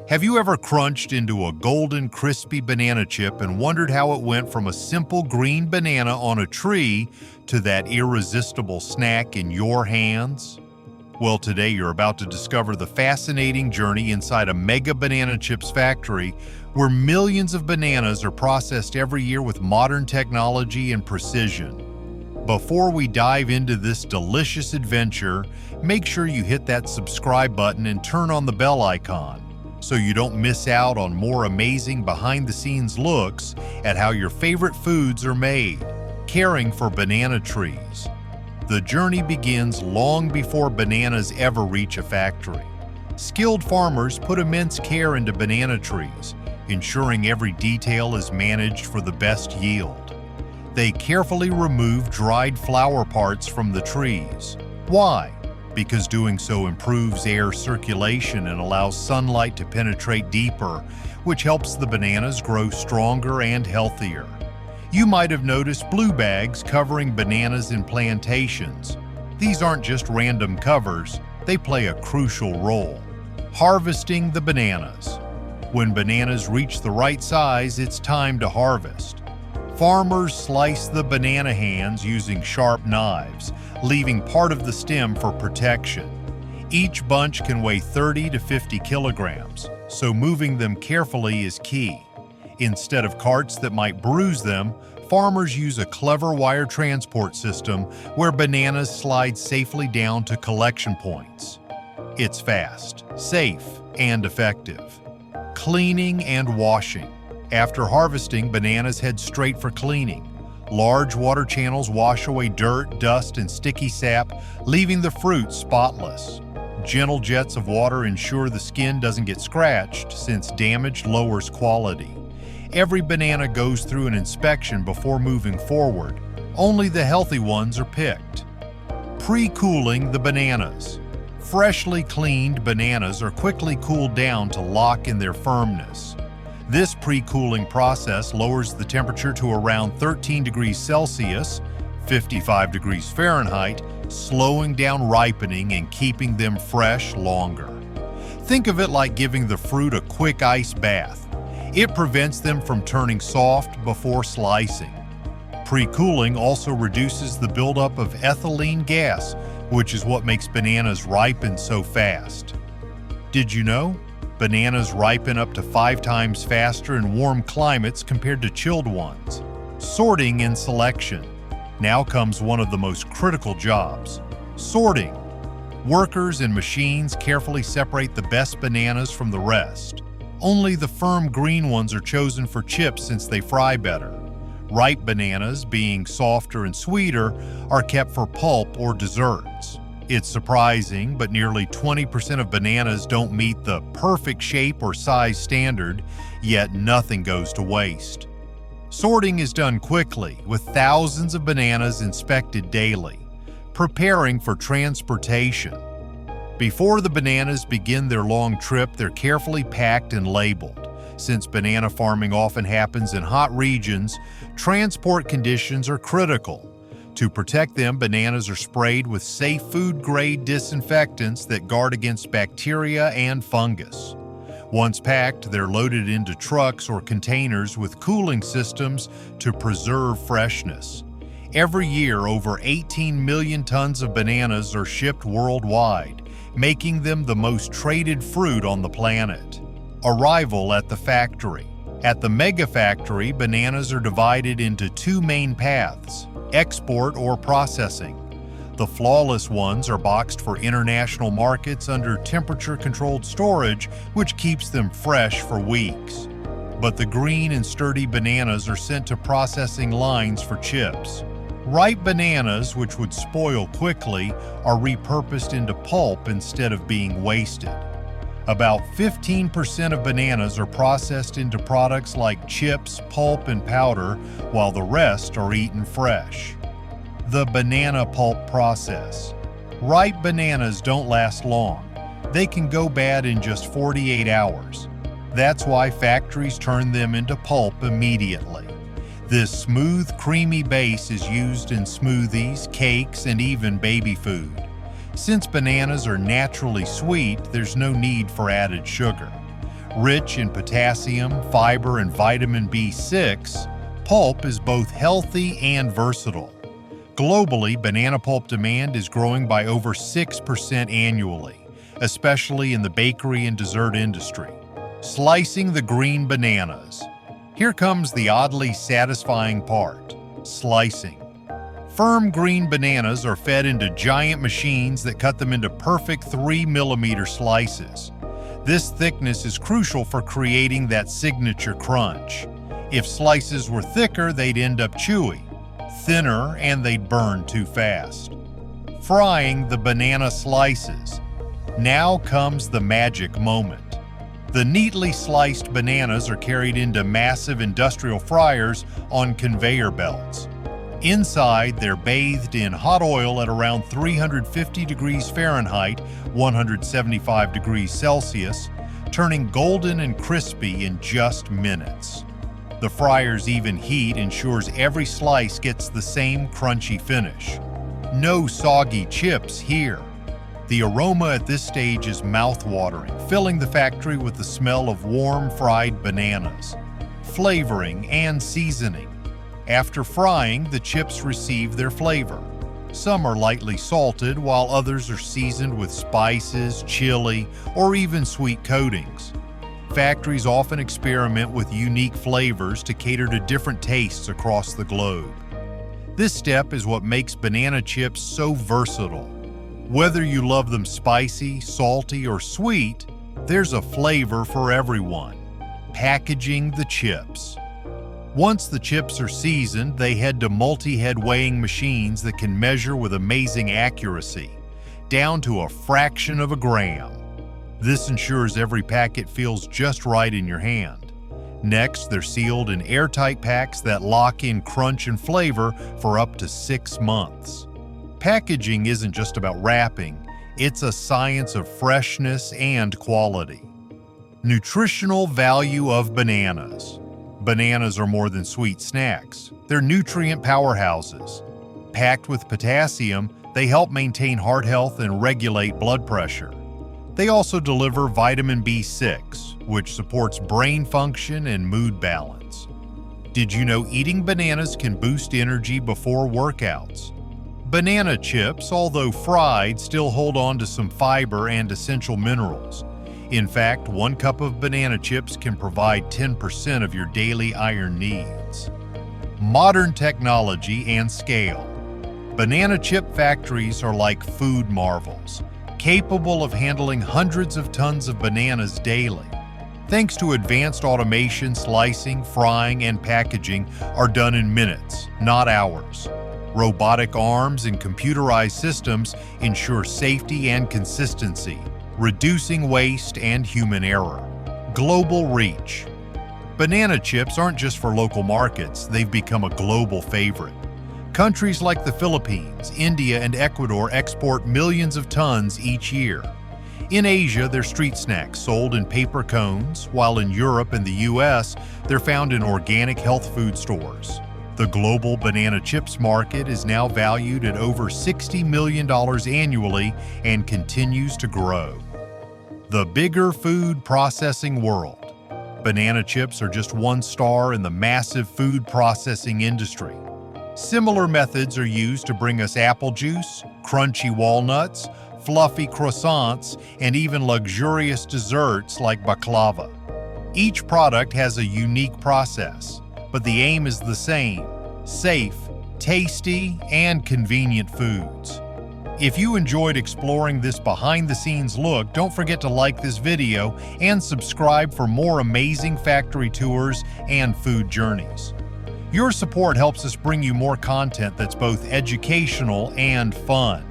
Have you ever crunched into a golden, crispy banana chip and wondered how it went from a simple green banana on a tree to that irresistible snack in your hands? Well, today you're about to discover the fascinating journey inside a mega banana chips factory where millions of bananas are processed every year with modern technology and precision. Before we dive into this delicious adventure, make sure you hit that subscribe button and turn on the bell icon so you don't miss out on more amazing behind-the-scenes looks at how your favorite foods are made, caring for banana trees. The journey begins long before bananas ever reach a factory. Skilled farmers put immense care into banana trees, ensuring every detail is managed for the best yield. They carefully remove dried flower parts from the trees. Why? Because doing so improves air circulation and allows sunlight to penetrate deeper, which helps the bananas grow stronger and healthier. You might have noticed blue bags covering bananas in plantations. These aren't just random covers, they play a crucial role. Harvesting the bananas. When bananas reach the right size, it's time to harvest. Farmers slice the banana hands using sharp knives, leaving part of the stem for protection. Each bunch can weigh 30 to 50 kilograms, so moving them carefully is key. Instead of carts that might bruise them, farmers use a clever wire transport system where bananas slide safely down to collection points. It's fast, safe, and effective. Cleaning and washing. After harvesting, bananas head straight for cleaning. Large water channels wash away dirt, dust, and sticky sap, leaving the fruit spotless. Gentle jets of water ensure the skin doesn't get scratched, since damage lowers quality. Every banana goes through an inspection before moving forward. Only the healthy ones are picked. Pre-cooling the bananas. Freshly cleaned bananas are quickly cooled down to lock in their firmness. This pre-cooling process lowers the temperature to around 13 degrees Celsius, 55 degrees Fahrenheit, slowing down ripening and keeping them fresh longer. Think of it like giving the fruit a quick ice bath. It prevents them from turning soft before slicing. Pre-cooling also reduces the buildup of ethylene gas, which is what makes bananas ripen so fast. Did you know? Bananas ripen up to 5 times faster in warm climates compared to chilled ones. Sorting and selection. Now comes one of the most critical jobs: sorting. Workers and machines carefully separate the best bananas from the rest. Only the firm green ones are chosen for chips since they fry better. Ripe bananas, being softer and sweeter, are kept for pulp or desserts. It's surprising, but nearly 20% of bananas don't meet the perfect shape or size standard, yet nothing goes to waste. Sorting is done quickly, with thousands of bananas inspected daily, preparing for transportation. Before the bananas begin their long trip, they're carefully packed and labeled. Since banana farming often happens in hot regions, transport conditions are critical. To protect them, bananas are sprayed with safe food-grade disinfectants that guard against bacteria and fungus. Once packed, they're loaded into trucks or containers with cooling systems to preserve freshness. Every year, over 18 million tons of bananas are shipped worldwide, making them the most traded fruit on the planet. Arrival at the factory. At the mega factory, bananas are divided into 2 main paths: export or processing. The flawless ones are boxed for international markets under temperature-controlled storage, which keeps them fresh for weeks. But the green and sturdy bananas are sent to processing lines for chips. Ripe bananas, which would spoil quickly, are repurposed into pulp instead of being wasted. About 15% of bananas are processed into products like chips, pulp, and powder, while the rest are eaten fresh. The banana pulp process. Ripe bananas don't last long. They can go bad in just 48 hours. That's why factories turn them into pulp immediately. This smooth, creamy base is used in smoothies, cakes, and even baby food. Since bananas are naturally sweet, there's no need for added sugar. Rich in potassium, fiber, and vitamin B6, pulp is both healthy and versatile. Globally, banana pulp demand is growing by over 6% annually, especially in the bakery and dessert industry. Slicing the green bananas. Here comes the oddly satisfying part: slicing. Firm green bananas are fed into giant machines that cut them into perfect 3mm slices. This thickness is crucial for creating that signature crunch. If slices were thicker, they'd end up chewy, thinner, and they'd burn too fast. Frying the banana slices. Now comes the magic moment. The neatly sliced bananas are carried into massive industrial fryers on conveyor belts. Inside, they're bathed in hot oil at around 350 degrees Fahrenheit, 175 degrees Celsius, turning golden and crispy in just minutes. The fryer's even heat ensures every slice gets the same crunchy finish. No soggy chips here. The aroma at this stage is mouth-watering, filling the factory with the smell of warm fried bananas, flavoring, and seasoning. After frying, the chips receive their flavor. Some are lightly salted, while others are seasoned with spices, chili, or even sweet coatings. Factories often experiment with unique flavors to cater to different tastes across the globe. This step is what makes banana chips so versatile. Whether you love them spicy, salty, or sweet, there's a flavor for everyone. Packaging the chips. Once the chips are seasoned, they head to multi-head weighing machines that can measure with amazing accuracy, down to a fraction of a gram. This ensures every packet feels just right in your hand. Next, they're sealed in airtight packs that lock in crunch and flavor for up to 6 months. Packaging isn't just about wrapping, it's a science of freshness and quality. Nutritional value of bananas. Bananas are more than sweet snacks. They're nutrient powerhouses. Packed with potassium, they help maintain heart health and regulate blood pressure. They also deliver vitamin B6, which supports brain function and mood balance. Did you know eating bananas can boost energy before workouts? Banana chips, although fried, still hold on to some fiber and essential minerals. In fact, 1 cup of banana chips can provide 10% of your daily iron needs. Modern technology and scale. Banana chip factories are like food marvels, capable of handling hundreds of tons of bananas daily. Thanks to advanced automation, slicing, frying, and packaging are done in minutes, not hours. Robotic arms and computerized systems ensure safety and consistency, reducing waste and human error. Global reach. Banana chips aren't just for local markets, they've become a global favorite. Countries like the Philippines, India, and Ecuador export millions of tons each year. In Asia, they're street snacks sold in paper cones, while in Europe and the US, they're found in organic health food stores. The global banana chips market is now valued at over $60 million annually and continues to grow. The bigger food processing world. Banana chips are just one star in the massive food processing industry. Similar methods are used to bring us apple juice, crunchy walnuts, fluffy croissants, and even luxurious desserts like baklava. Each product has a unique process, but the aim is the same: safe, tasty, and convenient foods. If you enjoyed exploring this behind-the-scenes look, don't forget to like this video and subscribe for more amazing factory tours and food journeys. Your support helps us bring you more content that's both educational and fun.